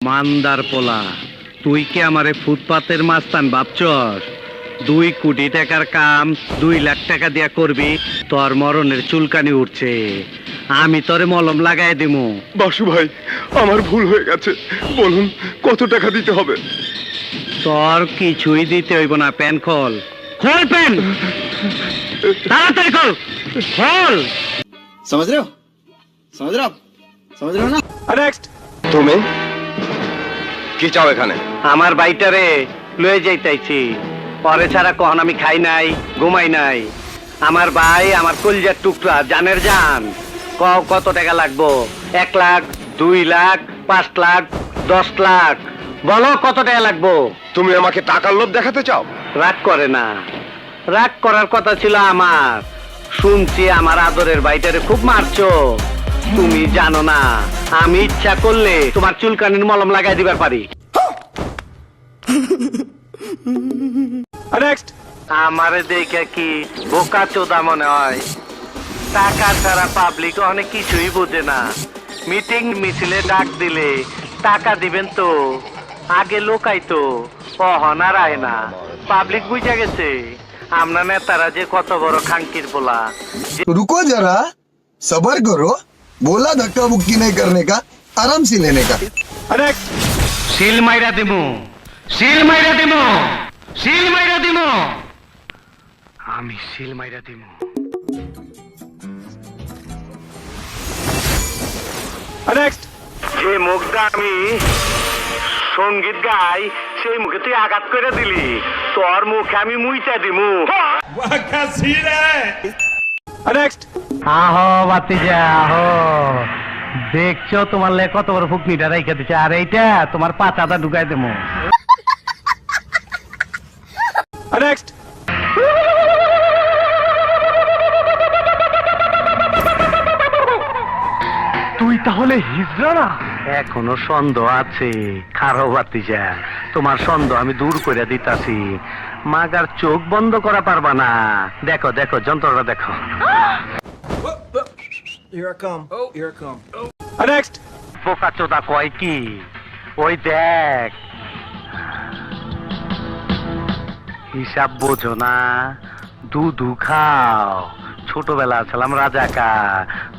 মান্দার পোলা, তুই কি আমারে ফুটপাতের মাস্তান ভাবছস? 2 কোটি টাকার কাম 2 লাখ টাকা দিয়া করবি, তোর মরণের চুলকানি উঠছে। আমি তোরে মলম লাগাই দিমু। বাসু ভাই, আমার ভুল হয়ে গেছে, বলুন কত টাকা দিতে হবে? তোর কিছুই দিতে হইব না। প্যান খোল, খোল প্যান, তাড়াতাড়ি খোল, খোল। समझ रहे हो समझ रहे हो ना। নেক্সট। তুমি কি চাও এখানে? আমার বাইটারে লয়ে যাইতাইছি, পরে ছাড়া কখন আমি খাই নাই, ঘুমাই নাই। আমার ভাই আমার কলজার টুকরা, জানের জান। কত টাকা লাগবো? 1 লাখ, 2 লাখ, 5 লাখ, 10 লাখ? বলো কত টাকা লাগবো? তুমি আমাকে টাকার লোভ দেখাতে চাও? রাগ করে না, রাগ করার কথা ছিল আমার। শুনছি আমার আদরের ভাইটারে খুব মারছো। তুমি জানো না, আমি ইচ্ছা করলে তোমার চুলকানির মলম লাগাই দিবার পারি। নেক্সট। আমারে দেখে কি বোকা চোদা মনে হয়? টাকা ছাড়া পাবলিক অনেক কিছুই বোঝে না। মিটিং মিছিলে ডাক দিলে টাকা দিবেন তো, আগে লোকাইতো, অহনার আয় না। পাবলিক বুঝা গেছে আমরা নেতারা যে কত বড় খাঙ্কির পোলা। रुको जरा, सबर करो। बोला धक्का मुक्की नहीं करने का, आराम से लेने का। নেক্সট। সিল মাইরা দিমু, সিল মাইরা দিমু, সিল মাইরা দিমু, আমি সিল মাইরা দিমু। নেক্সট। যে মুখটা আমি সঙ্গীত গাই, সেই মুখে তুই আঘাত করে দিলি। তোর মুখে আমি মুইটা দিমু। নেক্সট। আহো বাতিজা, আহো। দেখছো তোমার লে কত বড় ফুকনিটা রাইখা দিচ্ছে, আর এইটা তোমার পাচাটা ঢুকাই দেবো। নেক্সট। তুই তাহলে হিজড়া না? এখনো সন্দেহ আছে। খারো বাতিজা, তোমার সন্দেহ আমি দূর করে দিতাছি। মাগার চোখ বন্ধ করা পারবা না। দেখো দেখো যন্ত্রটা দেখো। নেক্সট। বোকা চোদা কয় কি? ওই দেখ, হিসাব বোঝো না, দুধু খাও। ছোটবেলা ছিলাম রাজাকা,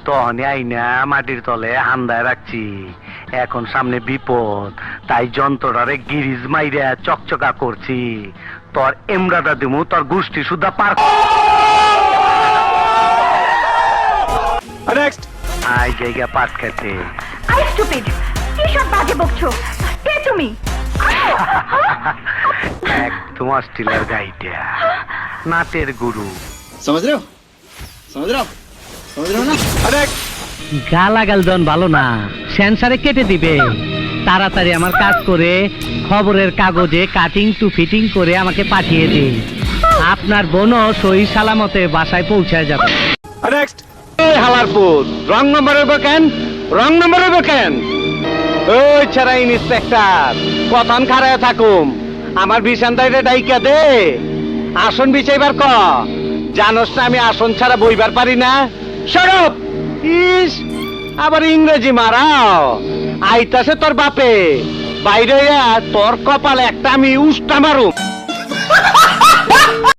তখনই আইনা মাটির তলে হান্দায় রাখছি। এখন সামনে বিপদ, তাই যন্ত্রটারে গিরিজ মাইরা চকচকা করছি। তোর এমরাটা দিমু, তোর গোষ্ঠী সুদ্ধা পার। নেক্সট। আই জায়গা পাট খেতে। আই স্টুপিড, কি সব বাজে বকছো? কে তুমি? একদম অস্ট্রেলিয়ার গাইডা, নাটের গুরু। समझ रहे हो ना। নেক্সট। গালাগাল জন ভালো না, সেন্সারে কেটে দিবে। তাড়াতাড়ি আমার কাজ করে খবরের কাগজে কাটিং টু ফিটিং করে আমাকে পাঠিয়ে দিন। আপনার বোনও সহি সালামতে বাসায় পৌঁছায় যাবে। নেক্সট। হালারপুর রং নম্বরের বকেন, রং নম্বরের বকেন। ওই ছাড়া ইন্সপেক্টর কতক্ষণ খাড়ায় থাকুম? আমার বিছানটাইরে ডাইকা দে, আসন বিছাইবার ক। জানোস না আমি আসন ছাড়া বইবার পারি না? সরব। ইস, আবার ইংরেজি মারাও। আইতাছে তোর বাপে, বাইরে তোর কপালে একটা আমি উষ্টা মারুম।